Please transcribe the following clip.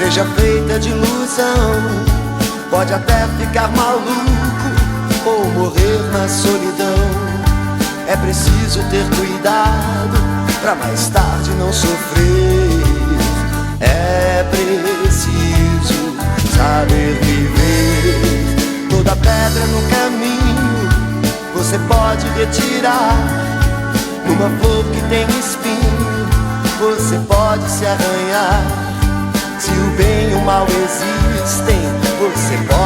seja feita de ilusão. Pode até ficar maluco ou morrer na solidão. É preciso ter cuidado pra mais tarde não sofrer. É preciso saber viver. Toda pedra no caminho você pode retirar. Numa flor que tem espinho você pode se arranhar. Se o bem e o mal existem, você pode